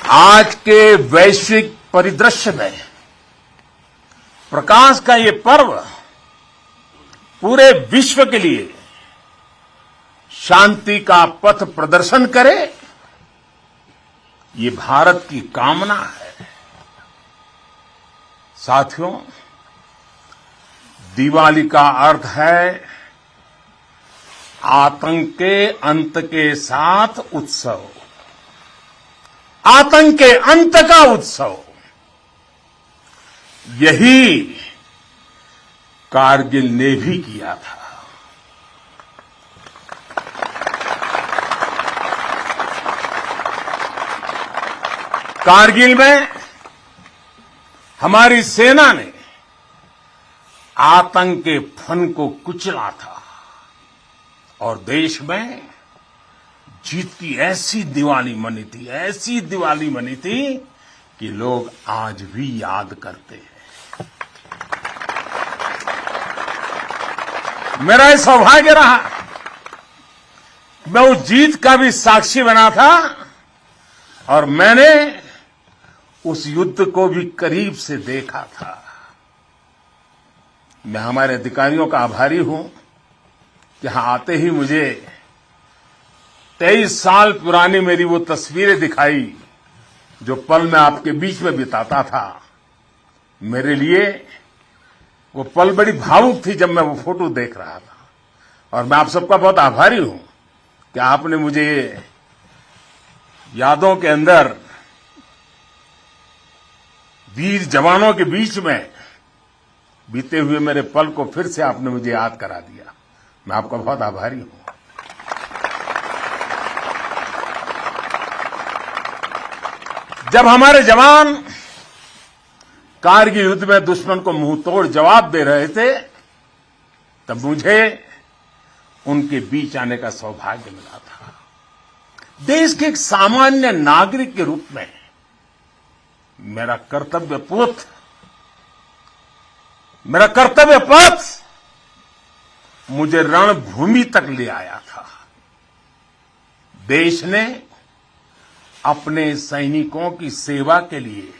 आज के वैश्विक परिदृश्य में प्रकाश का ये पर्व पूरे विश्व के लिए शांति का पथ प्रदर्शन करे, ये भारत की कामना है। साथियों, दिवाली का अर्थ है आतंक के अंत के साथ उत्सव, आतंक के अंत का उत्सव। यही कारगिल ने भी किया था। कारगिल में हमारी सेना ने आतंक के फन को कुचला था और देश में जीत की ऐसी दिवाली मनी थी, ऐसी दिवाली मनी थी कि लोग आज भी याद करते हैं। मेरा यह सौभाग्य रहा, मैं उस जीत का भी साक्षी बना था और मैंने उस युद्ध को भी करीब से देखा था। मैं हमारे अधिकारियों का आभारी हूं कि यहां आते ही मुझे 23 साल पुरानी मेरी वो तस्वीरें दिखाई जो पल मैं आपके बीच में बिताता था। मेरे लिए वो पल बड़ी भावुक थी जब मैं वो फोटो देख रहा था और मैं आप सबका बहुत आभारी हूं कि आपने मुझे यादों के अंदर वीर जवानों के बीच में बीते हुए मेरे पल को फिर से आपने मुझे याद करा दिया। मैं आपका बहुत आभारी हूं। जब हमारे जवान कारगिल युद्ध में दुश्मन को मुंहतोड़ जवाब दे रहे थे, तब मुझे उनके बीच आने का सौभाग्य मिला था। देश के एक सामान्य नागरिक के रूप में मेरा कर्तव्य पथ मुझे रणभूमि तक ले आया था। देश ने अपने सैनिकों की सेवा के लिए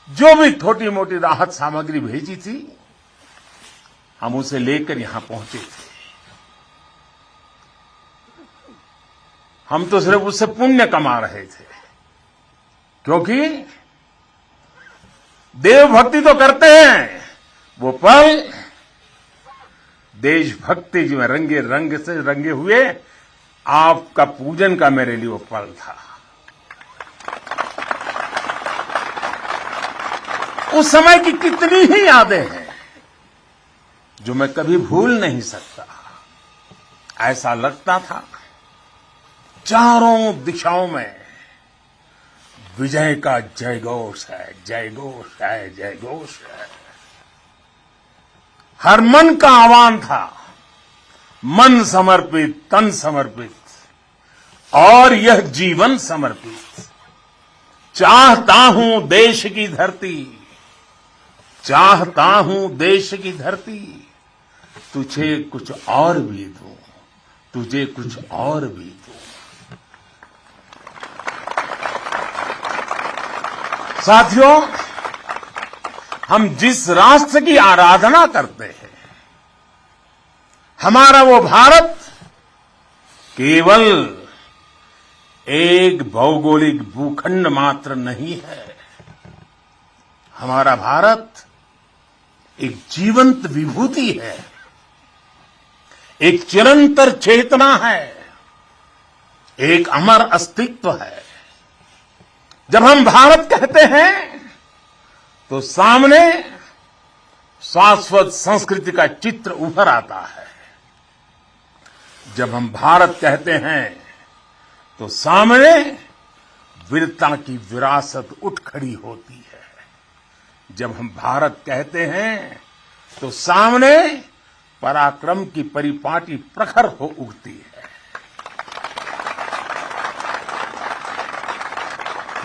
जो भी छोटी मोटी राहत सामग्री भेजी थी, हम उसे लेकर यहां पहुंचे थे। हम तो सिर्फ उससे पुण्य कमा रहे थे, क्योंकि देवभक्ति तो करते हैं, वो पल देशभक्ति जो रंगे रंग से रंगे हुए आपका पूजन का मेरे लिए वो पल था। उस समय की कितनी ही यादें हैं जो मैं कभी भूल नहीं सकता। ऐसा लगता था चारों दिशाओं में विजय का जयघोष है, जयघोष है, जयघोष है। हर मन का आह्वान था, मन समर्पित, तन समर्पित और यह जीवन समर्पित। चाहता हूं देश की धरती, चाहता हूं देश की धरती, तुझे कुछ और भी दूं, तुझे कुछ और भी दूं। साथियों, हम जिस राष्ट्र की आराधना करते हैं, हमारा वो भारत केवल एक भौगोलिक भूखंड मात्र नहीं है। हमारा भारत एक जीवंत विभूति है, एक चिरंतर चेतना है, एक अमर अस्तित्व है। जब हम भारत कहते हैं तो सामने शाश्वत संस्कृति का चित्र उभर आता है। जब हम भारत कहते हैं तो सामने वीरता की विरासत उठ खड़ी होती है। जब हम भारत कहते हैं तो सामने पराक्रम की परिपाटी प्रखर हो उठती है।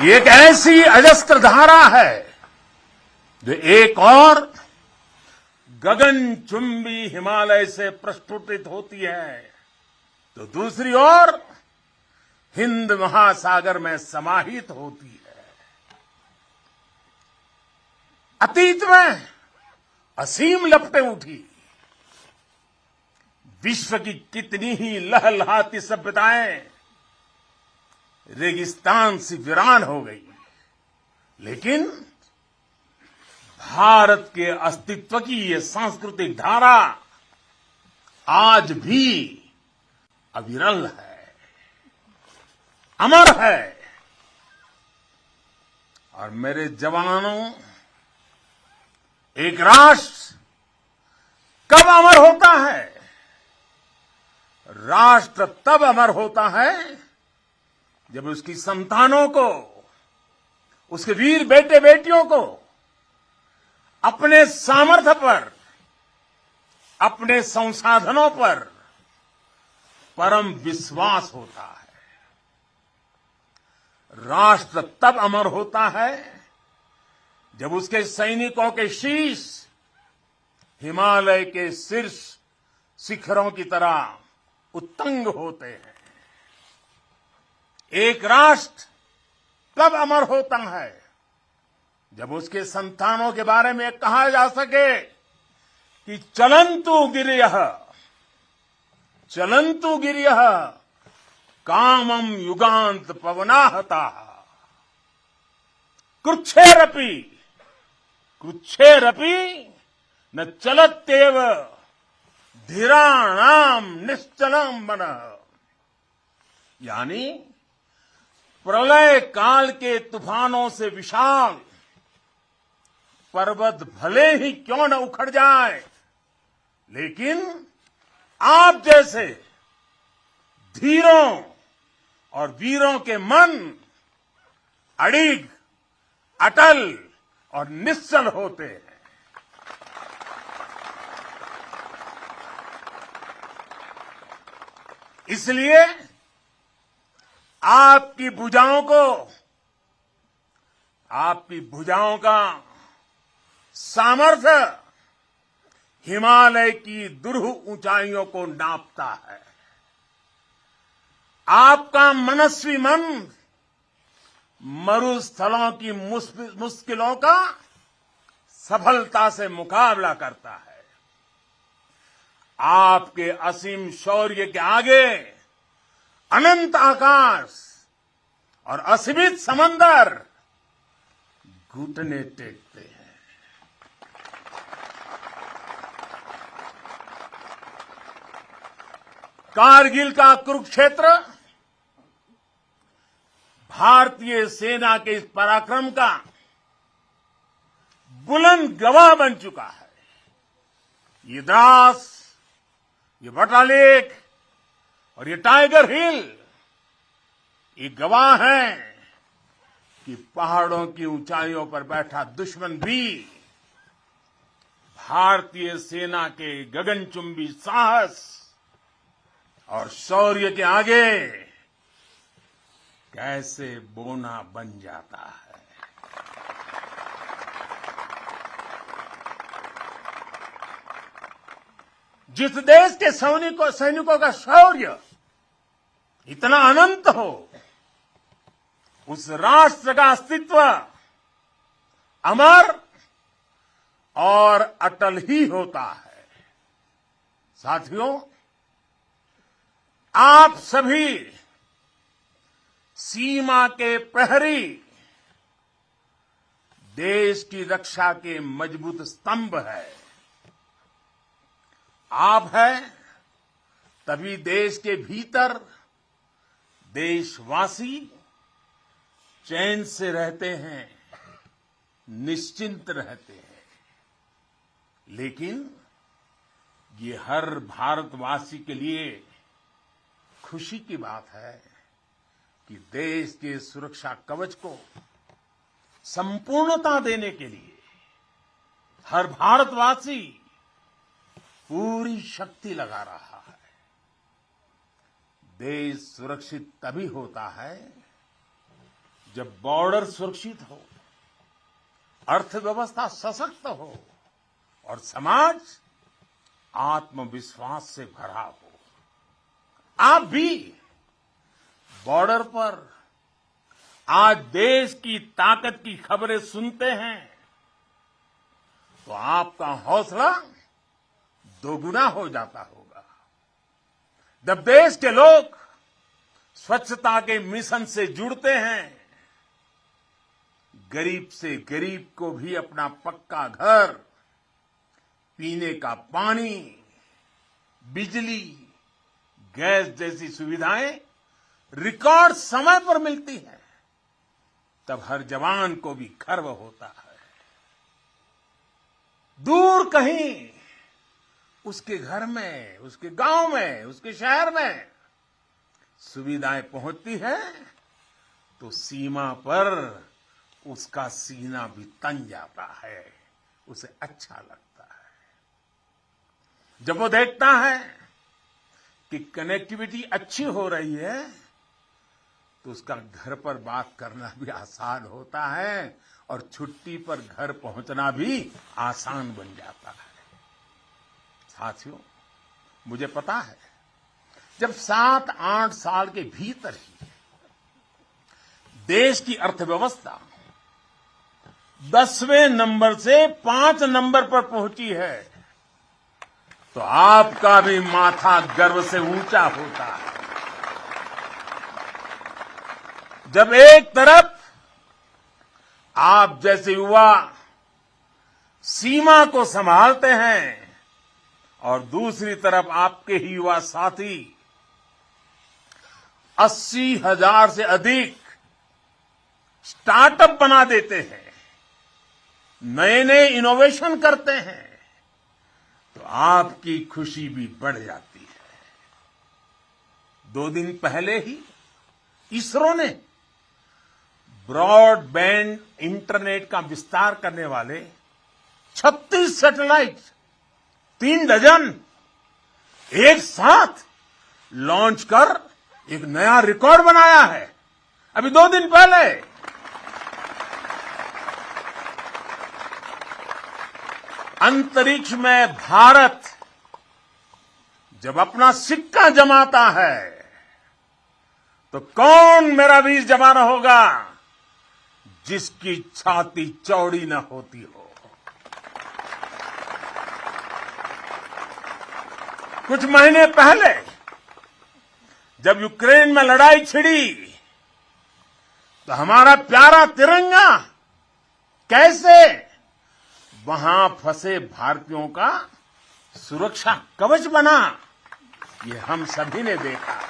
ये एक ऐसी अजस्त्र धारा है जो एक और गगनचुंबी हिमालय से प्रस्फुटित होती है, तो दूसरी ओर हिंद महासागर में समाहित होती है। अतीत में असीम लपटें उठी, विश्व की कितनी ही लहलहाती सभ्यताएं रेगिस्तान सी वीरान हो गई, लेकिन भारत के अस्तित्व की ये सांस्कृतिक धारा आज भी अविरल है, अमर है। और मेरे जवानों, एक राष्ट्र कब अमर होता है? राष्ट्र तब अमर होता है जब उसकी संतानों को, उसके वीर बेटे बेटियों को अपने सामर्थ्य पर, अपने संसाधनों पर परम विश्वास होता है। राष्ट्र तब अमर होता है जब उसके सैनिकों के शीश हिमालय के शीर्ष शिखरों की तरह उत्तुंग होते हैं। एक राष्ट्र तब अमर होता है जब उसके संतानों के बारे में कहा जा सके कि चलन्तु गिरयः कामम युगांत पवनाहता कृच्छेरपि न चलत्येव धीराणाम निश्चलम मनः। यानी प्रलय काल के तूफानों से विशाल पर्वत भले ही क्यों न उखड़ जाए, लेकिन आप जैसे धीरों और वीरों के मन अडिग, अटल और निश्चल होते हैं। इसलिए आपकी भुजाओं का सामर्थ्य हिमालय की दुरूह ऊंचाइयों को नापता है। आपका मनस्वी मन मरुस्थलों की मुश्किलों का सफलता से मुकाबला करता है। आपके असीम शौर्य के आगे अनंत आकाश और असीमित समंदर घुटने टेकते हैं। कारगिल का कुरुक्षेत्र भारतीय सेना के इस पराक्रम का बुलंद गवाह बन चुका है। ये द्रास, ये बटालेक और ये टाइगर हिल ये गवाह हैं कि पहाड़ों की ऊंचाइयों पर बैठा दुश्मन भी भारतीय सेना के गगनचुंबी साहस और शौर्य के आगे कैसे बोना बन जाता है। जिस देश के सैनिकों का शौर्य इतना अनंत हो, उस राष्ट्र का अस्तित्व अमर और अटल ही होता है। साथियों, आप सभी सीमा के प्रहरी, देश की रक्षा के मजबूत स्तंभ है। आप हैं, तभी देश के भीतर देशवासी चैन से रहते हैं, निश्चिंत रहते हैं। लेकिन ये हर भारतवासी के लिए खुशी की बात है कि देश के सुरक्षा कवच को संपूर्णता देने के लिए हर भारतवासी पूरी शक्ति लगा रहा है। देश सुरक्षित तभी होता है जब बॉर्डर सुरक्षित हो, अर्थव्यवस्था सशक्त हो और समाज आत्मविश्वास से भरा हो। आप भी बॉर्डर पर आज देश की ताकत की खबरें सुनते हैं तो आपका हौसला दोगुना हो जाता होगा। जब देश के लोग स्वच्छता के मिशन से जुड़ते हैं, गरीब से गरीब को भी अपना पक्का घर, पीने का पानी, बिजली, गैस जैसी सुविधाएं रिकॉर्ड समय पर मिलती हैं, तब हर जवान को भी गर्व होता है। दूर कहीं उसके घर में, उसके गांव में, उसके शहर में सुविधाएं पहुंचती है तो सीमा पर उसका सीना भी तन जाता है, उसे अच्छा लगता है। जब वो देखता है कि कनेक्टिविटी अच्छी हो रही है तो उसका घर पर बात करना भी आसान होता है और छुट्टी पर घर पहुंचना भी आसान बन जाता है। साथियों, मुझे पता है जब 7-8 साल के भीतर ही देश की अर्थव्यवस्था 10वें नंबर से 5 नंबर पर पहुंची है तो आपका भी माथा गर्व से ऊंचा होता है। जब एक तरफ आप जैसे युवा सीमा को संभालते हैं और दूसरी तरफ आपके ही युवा साथी 80,000 से अधिक स्टार्टअप बना देते हैं, नए नए इनोवेशन करते हैं, तो आपकी खुशी भी बढ़ जाती है। 2 दिन पहले ही इसरो ने ब्रॉडबैंड इंटरनेट का विस्तार करने वाले 36 सैटेलाइट, 3 डजन एक साथ लॉन्च कर एक नया रिकॉर्ड बनाया है। अभी 2 दिन पहले अंतरिक्ष में भारत जब अपना सिक्का जमाता है तो कौन मेरा वीर जवान होगा जिसकी छाती चौड़ी न होती हो। कुछ महीने पहले जब यूक्रेन में लड़ाई छिड़ी तो हमारा प्यारा तिरंगा कैसे वहां फंसे भारतीयों का सुरक्षा कवच बना, ये हम सभी ने देखा।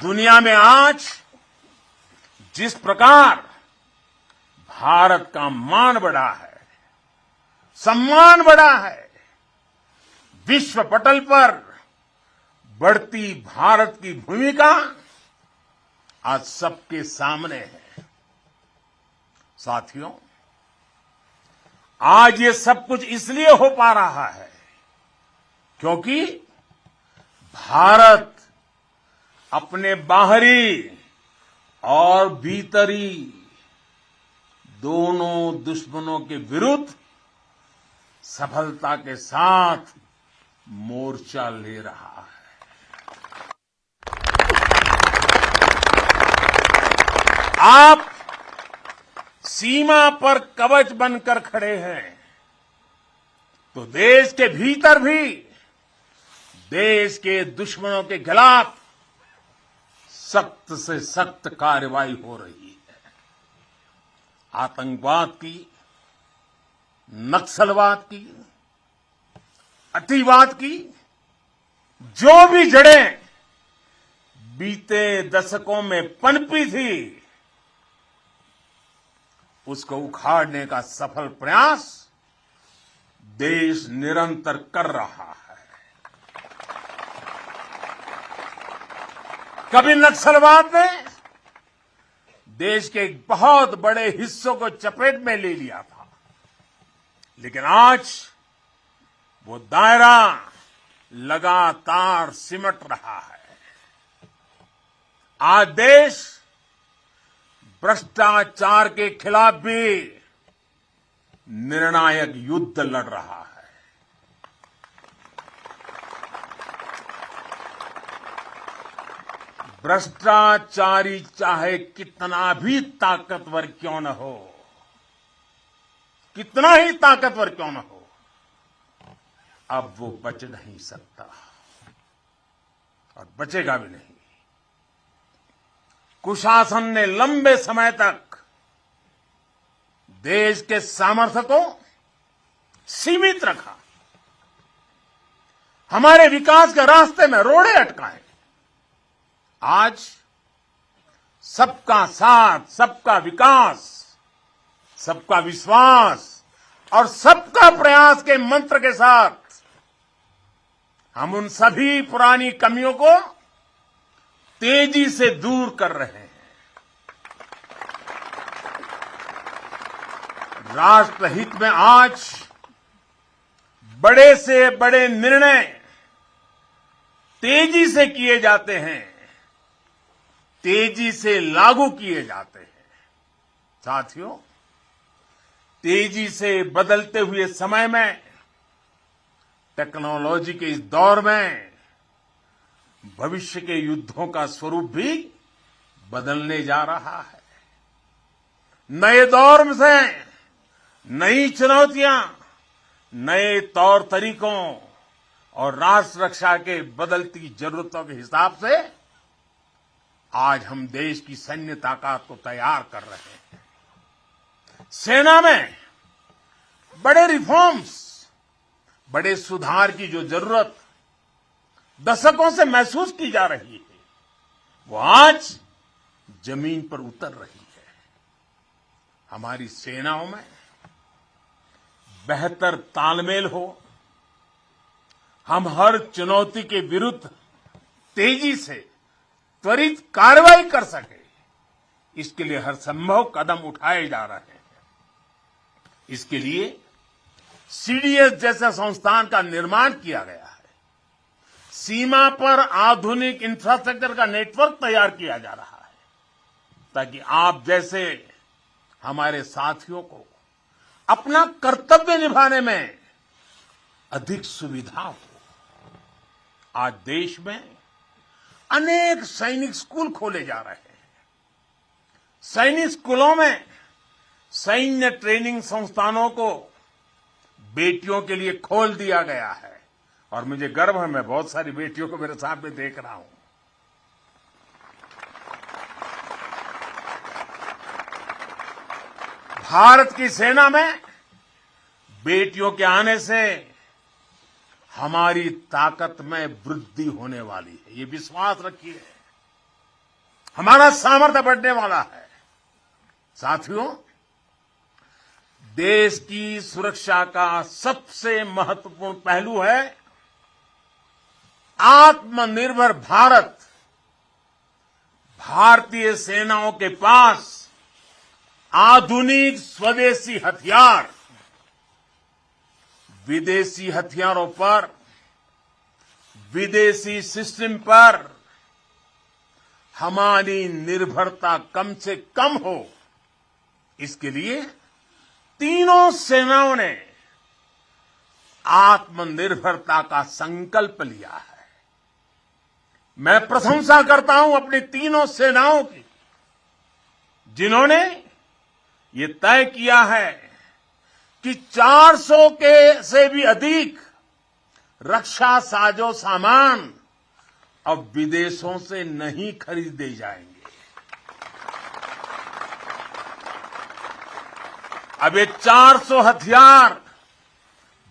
दुनिया में आज जिस प्रकार भारत का मान बढ़ा है, सम्मान बढ़ा है, विश्व पटल पर बढ़ती भारत की भूमिका आज सबके सामने है। साथियों, आज ये सब कुछ इसलिए हो पा रहा है क्योंकि भारत अपने बाहरी और भीतरी दोनों दुश्मनों के विरुद्ध सफलता के साथ मोर्चा ले रहा है। आप सीमा पर कवच बनकर खड़े हैं तो देश के भीतर भी देश के दुश्मनों के खिलाफ सख्त से सख्त कार्रवाई हो रही है। आतंकवाद की, नक्सलवाद की, अतिवाद की जो भी जड़ें बीते दशकों में पनपी थी, उसको उखाड़ने का सफल प्रयास देश निरंतर कर रहा है। कभी नक्सलवाद ने देश के एक बहुत बड़े हिस्सों को चपेट में ले लिया था, लेकिन आज वो दायरा लगातार सिमट रहा है। आज देश भ्रष्टाचार के खिलाफ भी निर्णायक युद्ध लड़ रहा है। भ्रष्टाचारी चाहे कितना भी ताकतवर क्यों न हो, कितना ही ताकतवर क्यों न हो, अब वो बच नहीं सकता और बचेगा भी नहीं। कुशासन ने लंबे समय तक देश के सामर्थ्य को सीमित रखा, हमारे विकास के रास्ते में रोड़े अटकाए। आज सबका साथ, सबका विकास, सबका विश्वास और सबका प्रयास के मंत्र के साथ हम उन सभी पुरानी कमियों को तेजी से दूर कर रहे हैं। राष्ट्रहित में आज बड़े से बड़े निर्णय तेजी से किए जाते हैं, तेजी से लागू किए जाते हैं। साथियों, तेजी से बदलते हुए समय में, टेक्नोलॉजी के इस दौर में भविष्य के युद्धों का स्वरूप भी बदलने जा रहा है। नए दौर से नई चुनौतियां, नए तौर तरीकों और राष्ट्र रक्षा के बदलती जरूरतों के हिसाब से आज हम देश की सैन्य ताकत को तैयार कर रहे हैं। सेना में बड़े रिफॉर्म्स, बड़े सुधार की जो जरूरत दशकों से महसूस की जा रही है, वो आज जमीन पर उतर रही है। हमारी सेनाओं में बेहतर तालमेल हो, हम हर चुनौती के विरुद्ध तेजी से त्वरित कार्रवाई कर सके, इसके लिए हर संभव कदम उठाए जा रहे हैं। इसके लिए सीडीएस जैसा संस्थान का निर्माण किया गया है। सीमा पर आधुनिक इंफ्रास्ट्रक्चर का नेटवर्क तैयार किया जा रहा है, ताकि आप जैसे हमारे साथियों को अपना कर्तव्य निभाने में अधिक सुविधा हो। आज देश में अनेक सैनिक स्कूल खोले जा रहे हैं। सैनिक स्कूलों में सैन्य ट्रेनिंग संस्थानों को बेटियों के लिए खोल दिया गया है और मुझे गर्व है, मैं बहुत सारी बेटियों को मेरे सामने देख रहा हूं। भारत की सेना में बेटियों के आने से हमारी ताकत में वृद्धि होने वाली है, ये विश्वास रखिए। हमारा सामर्थ्य बढ़ने वाला है। साथियों, देश की सुरक्षा का सबसे महत्वपूर्ण पहलू है आत्मनिर्भर भारत। भारतीय सेनाओं के पास आधुनिक स्वदेशी हथियार, विदेशी हथियारों पर, विदेशी सिस्टम पर हमारी निर्भरता कम से कम हो, इसके लिए तीनों सेनाओं ने आत्मनिर्भरता का संकल्प लिया है। मैं प्रशंसा करता हूं अपनी तीनों सेनाओं की, जिन्होंने ये तय किया है कि 400 के से भी अधिक रक्षा साजो सामान अब विदेशों से नहीं खरीदे जाएंगे। अब ये 400 हथियार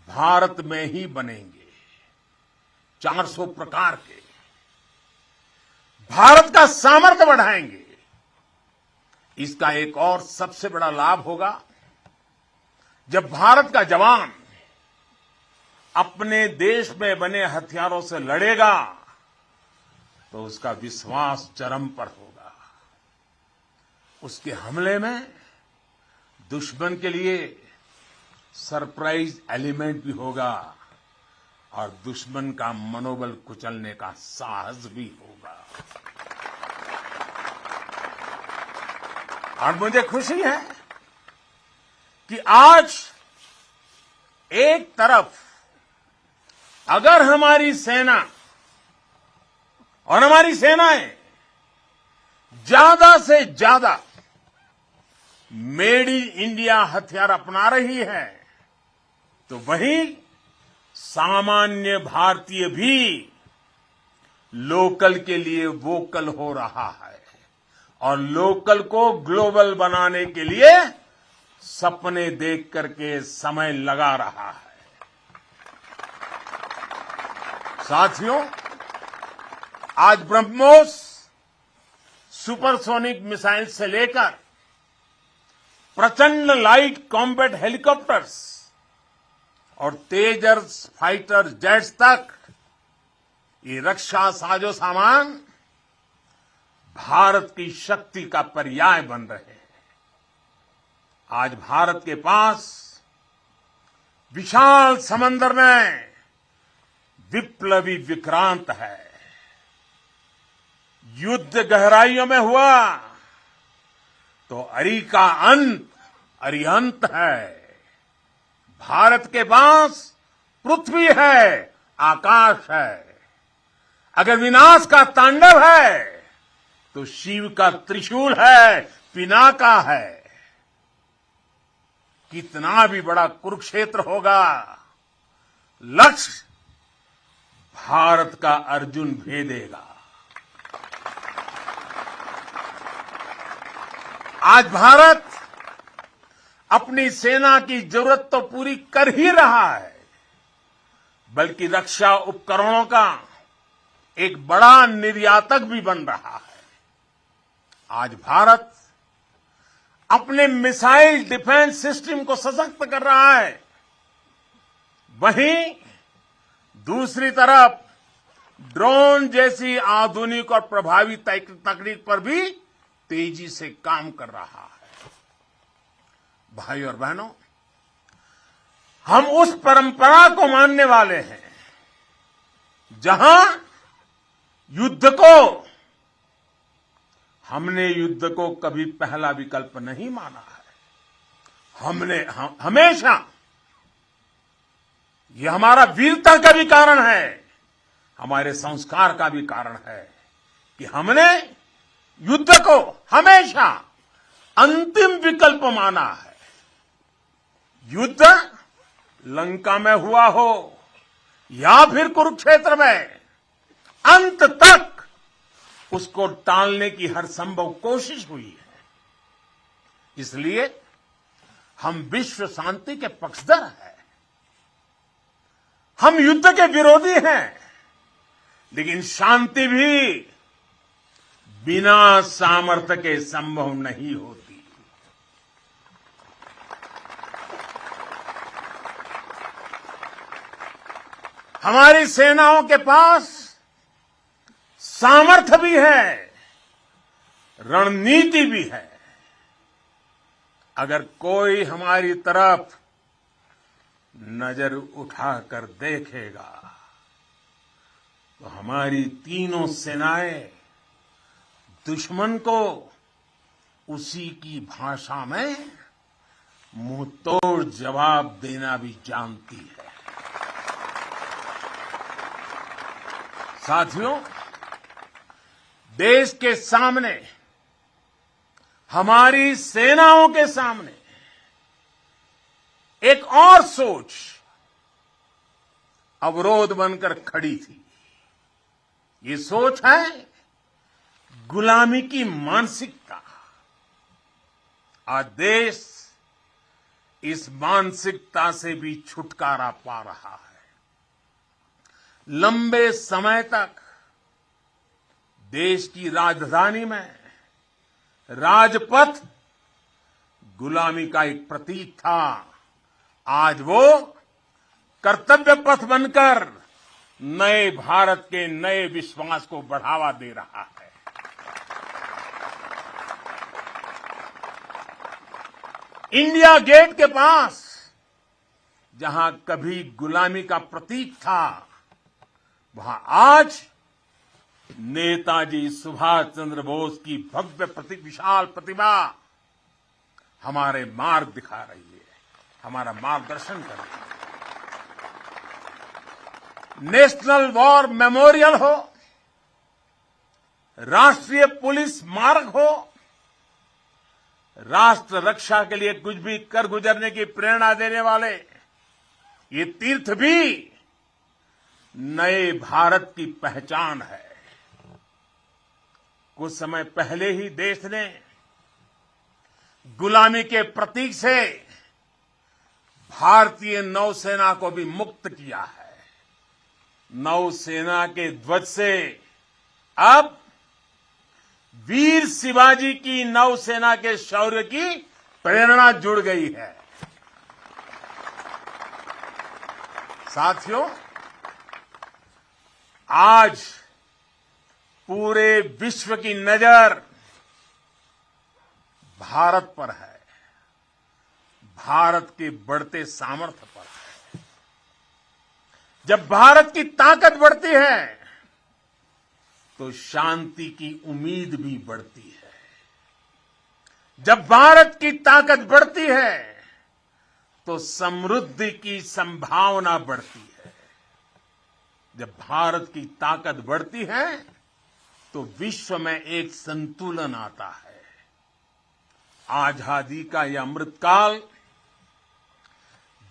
भारत में ही बनेंगे, 400 प्रकार के। भारत का सामर्थ्य बढ़ाएंगे। इसका एक और सबसे बड़ा लाभ होगा, जब भारत का जवान अपने देश में बने हथियारों से लड़ेगा तो उसका विश्वास चरम पर होगा। उसके हमले में दुश्मन के लिए सरप्राइज एलिमेंट भी होगा और दुश्मन का मनोबल कुचलने का साहस भी होगा। और मुझे खुशी है कि आज एक तरफ अगर हमारी सेना और हमारी सेनाएं ज्यादा से ज्यादा मेड इन इंडिया हथियार अपना रही है, तो वहीं सामान्य भारतीय भी लोकल के लिए वोकल हो रहा है और लोकल को ग्लोबल बनाने के लिए सपने देख करके समय लगा रहा है। साथियों, आज ब्रह्मोस सुपरसोनिक मिसाइल से लेकर प्रचंड लाइट कॉम्बैट हेलीकॉप्टर्स और तेजस फाइटर जेट्स तक ये रक्षा साजो सामान भारत की शक्ति का पर्याय बन रहे हैं। आज भारत के पास विशाल समंदर में विप्लवी विक्रांत है। युद्ध गहराइयों में हुआ तो अरि का अंत अरिहंत है। भारत के पास पृथ्वी है, आकाश है। अगर विनाश का तांडव है तो शिव का त्रिशूल है, पिनाका है। कितना भी बड़ा कुरुक्षेत्र होगा, लक्ष्य भारत का अर्जुन भेदेगा। आज भारत अपनी सेना की जरूरत तो पूरी कर ही रहा है, बल्कि रक्षा उपकरणों का एक बड़ा निर्यातक भी बन रहा है। आज भारत अपने मिसाइल डिफेंस सिस्टम को सशक्त कर रहा है, वहीं दूसरी तरफ ड्रोन जैसी आधुनिक और प्रभावी तकनीक पर भी तेजी से काम कर रहा है। भाई और बहनों, हम उस परंपरा को मानने वाले हैं जहां हमने युद्ध को कभी पहला विकल्प नहीं माना है। हमने हमेशा, यह हमारा वीरता का भी कारण है, हमारे संस्कार का भी कारण है कि हमने युद्ध को हमेशा अंतिम विकल्प माना है। युद्ध लंका में हुआ हो या फिर कुरुक्षेत्र में, अंत तक उसको टालने की हर संभव कोशिश हुई है। इसलिए हम विश्व शांति के पक्षधर हैं। हम युद्ध के विरोधी हैं, लेकिन शांति भी बिना सामर्थ्य के संभव नहीं होती। हमारी सेनाओं के पास सामर्थ्य भी है, रणनीति भी है। अगर कोई हमारी तरफ नजर उठाकर देखेगा तो हमारी तीनों सेनाएं दुश्मन को उसी की भाषा में मुंहतोड़ जवाब देना भी जानती है। साथियों, देश के सामने, हमारी सेनाओं के सामने एक और सोच अवरोध बनकर खड़ी थी। ये सोच है गुलामी की मानसिकता। आज देश इस मानसिकता से भी छुटकारा पा रहा है। लंबे समय तक देश की राजधानी में राजपथ गुलामी का एक प्रतीक था। आज वो कर्तव्य पथ बनकर नए भारत के नए विश्वास को बढ़ावा दे रहा है। इंडिया गेट के पास जहां कभी गुलामी का प्रतीक था, वहां आज नेताजी सुभाष चंद्र बोस की भव्य विशाल प्रतिमा हमारे मार्ग दिखा रही है, हमारा मार्गदर्शन कर रही है। नेशनल वॉर मेमोरियल हो, राष्ट्रीय पुलिस मार्ग हो, राष्ट्र रक्षा के लिए कुछ भी कर गुजरने की प्रेरणा देने वाले ये तीर्थ भी नए भारत की पहचान है। कुछ समय पहले ही देश ने गुलामी के प्रतीक से भारतीय नौसेना को भी मुक्त किया है। नौसेना के ध्वज से अब वीर शिवाजी की नौसेना के शौर्य की प्रेरणा जुड़ गई है। साथियों, आज पूरे विश्व की नजर भारत पर है, भारत के बढ़ते सामर्थ्य पर है। जब भारत की ताकत बढ़ती है तो शांति की उम्मीद भी बढ़ती है। जब भारत की ताकत बढ़ती है तो समृद्धि की संभावना बढ़ती है। जब भारत की ताकत बढ़ती है तो विश्व में एक संतुलन आता है। आजादी का यह अमृतकाल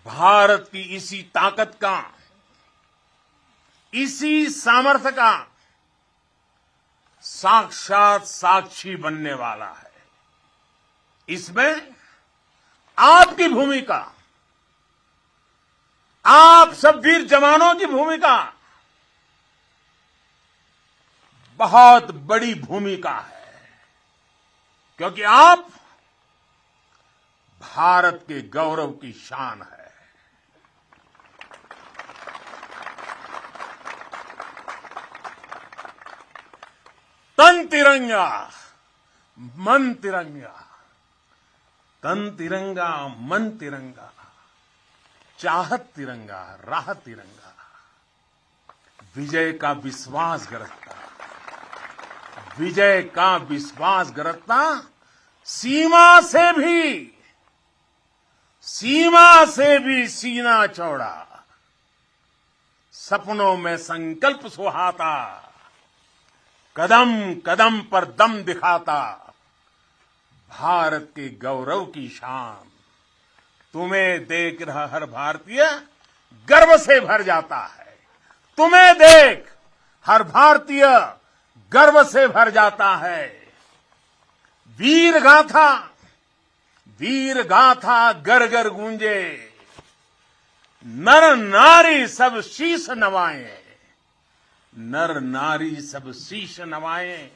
भारत की इसी ताकत का, इसी सामर्थ्य का साक्षात साक्षी बनने वाला है। इसमें आपकी भूमिका, आप सब वीर जवानों की भूमिका बहुत बड़ी भूमिका है, क्योंकि आप भारत के गौरव की शान है। तन तिरंगा मन तिरंगा, तन तिरंगा मन तिरंगा, चाहत तिरंगा राह तिरंगा, विजय का विश्वास गरजता, विजय का विश्वास गरजता, सीमा से भी सीना चौड़ा, सपनों में संकल्प सुहाता, कदम कदम पर दम दिखाता, भारत के गौरव की शान। तुम्हें देख रहा हर भारतीय गर्व से भर जाता है। तुम्हें देख हर भारतीय गर्व से भर जाता है। वीर गाथा घर घर गूंजे, नर नारी सब शीश नवाएं, नर नारी सब शीश नवाएं।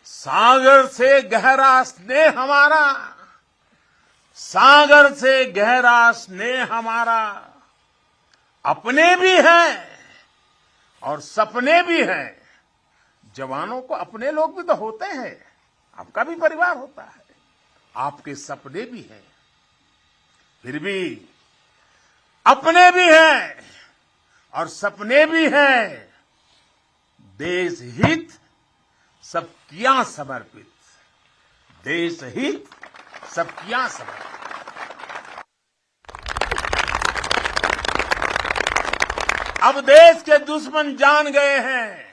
सागर से गहरा स्नेह हमारा, सागर से गहरा स्नेह हमारा, अपने भी हैं और सपने भी हैं। जवानों को अपने लोग भी तो होते हैं, आपका भी परिवार होता है, आपके सपने भी हैं, फिर भी अपने भी हैं और सपने भी हैं। देश हित सब किया समर्पित, देश हित सब किया समर्पित। अब देश के दुश्मन जान गए हैं,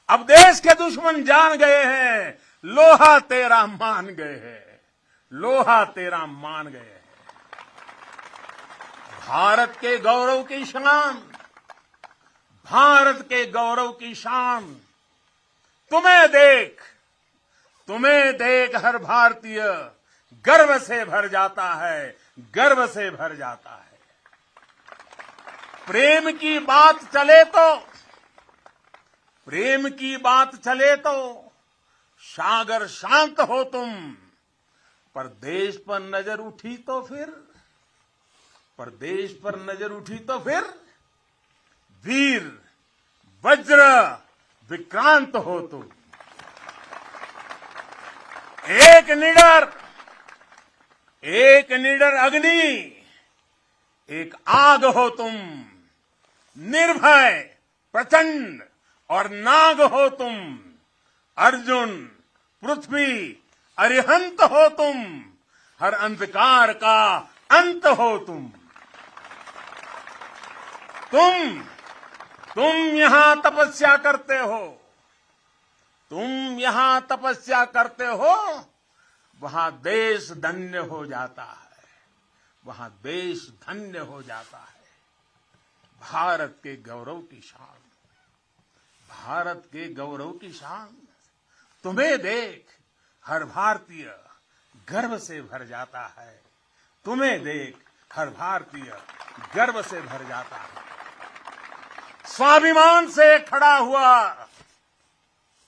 अब देश के दुश्मन जान गए हैं, लोहा तेरा मान गए हैं, लोहा तेरा मान गए हैं। भारत के गौरव की शान, भारत के गौरव की शान। तुम्हें देख हर भारतीय गर्व से भर जाता है, गर्व से भर जाता है। प्रेम की बात चले तो सागर शांत हो तुम, पर देश पर नजर उठी तो फिर वीर वज्र विक्रांत हो तुम। एक निडर अग्नि, एक आग हो तुम, निर्भय प्रचंड और नाग हो तुम। अर्जुन पृथ्वी अरिहंत हो तुम, हर अंधकार का अंत हो तुम। तुम यहां तपस्या करते हो, तुम यहां तपस्या करते हो, वहां देश धन्य हो जाता है, वहां देश धन्य हो जाता है। भारत के गौरव की शान, भारत के गौरव की शान, तुम्हें देख हर भारतीय गर्व से भर जाता है। तुम्हें देख हर भारतीय गर्व से भर जाता है। स्वाभिमान से खड़ा हुआ,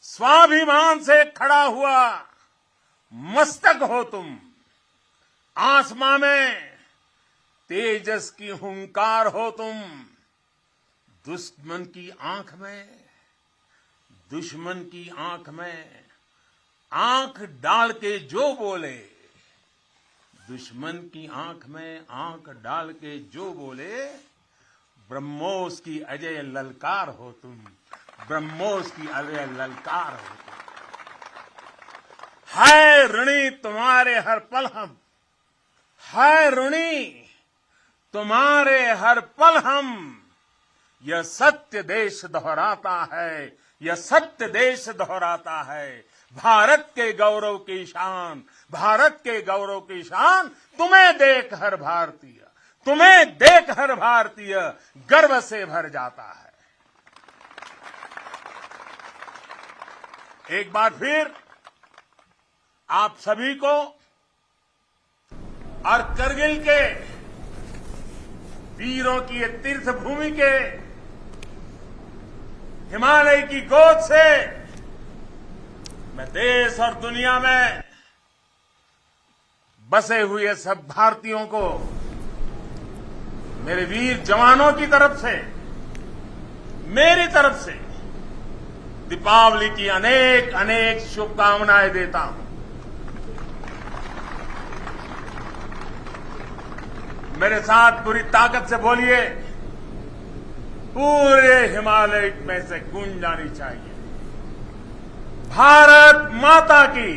स्वाभिमान से खड़ा हुआ मस्तक हो तुम। आसमां में तेजस की हुंकार हो तुम। दुश्मन की आंख में, दुश्मन की आंख में आंख डाल के जो बोले, दुश्मन की आंख में आंख डाल के जो बोले, ब्रह्मोस की अजय ललकार हो तुम, ब्रह्मोस की अजय ललकार हो तुम। है ऋणी तुम्हारे हर पल हम, है ऋणी तुम्हारे हर पल हम। यह सत्य देश दोहराता है, यह सत्य देश दोहराता है। भारत के गौरव की शान, भारत के गौरव की शान, तुम्हें देख हर भारतीय, तुम्हें देख हर भारतीय गर्व से भर जाता है। एक बार फिर आप सभी को और करगिल के वीरों की ये तीर्थ भूमि के हिमालय की गोद से मैं देश और दुनिया में बसे हुए सब भारतीयों को, मेरे वीर जवानों की तरफ से, मेरी तरफ से दीपावली की अनेक अनेक शुभकामनाएं देता हूं। मेरे साथ पूरी ताकत से बोलिए, पूरे हिमालय में से गूंज जानी चाहिए, भारत माता की,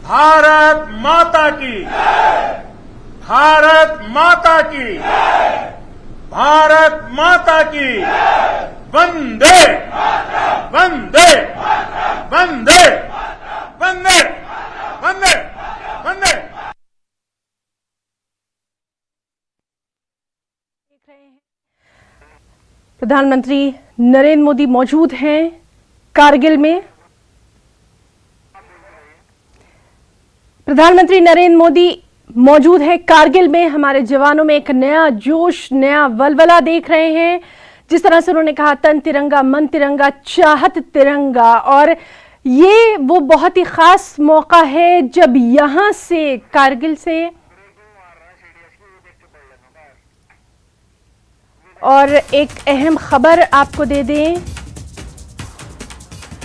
भारत माता की, भारत माता की, भारत माता की। वंदे वंदे वंदे वंदे वंदे वंदे। प्रधानमंत्री नरेंद्र मोदी मौजूद हैं कारगिल में। प्रधानमंत्री नरेंद्र मोदी मौजूद है कारगिल में। हमारे जवानों में एक नया जोश, नया वलवला देख रहे हैं। जिस तरह से उन्होंने कहा, तन तिरंगा मन तिरंगा चाहत तिरंगा। और ये वो बहुत ही खास मौका है जब यहां से, कारगिल से, और एक अहम खबर आपको दे दें,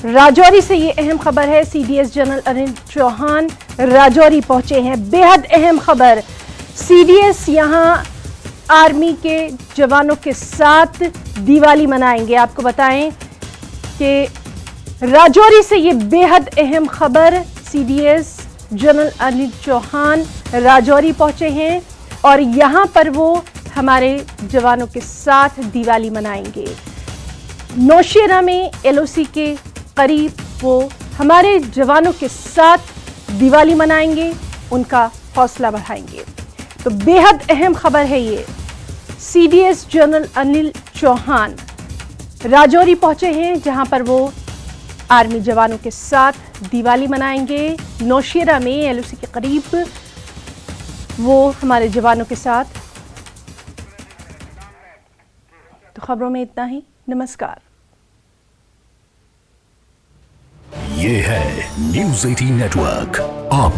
राजौरी से ये अहम खबर है। सीडीएस जनरल अनिल चौहान राजौरी पहुंचे हैं। बेहद अहम खबर, सीडीएस यहां आर्मी के जवानों के साथ दिवाली मनाएंगे। आपको बताएं कि राजौरी से ये बेहद अहम खबर, सीडीएस जनरल अनिल चौहान राजौरी पहुंचे हैं और यहां पर वो हमारे जवानों के साथ दिवाली मनाएंगे। नौशेरा में एलओसी के करीब वो हमारे जवानों के साथ दिवाली मनाएंगे, उनका हौसला बढ़ाएंगे। तो बेहद अहम खबर है ये। सीडीएस जनरल अनिल चौहान राजौरी पहुंचे हैं जहां पर वो आर्मी जवानों के साथ दिवाली मनाएंगे। नौशेरा में एलओसी के करीब वो हमारे जवानों के साथ। तो खबरों में इतना ही। नमस्कार। ये है न्यूज़ 18 नेटवर्क। आप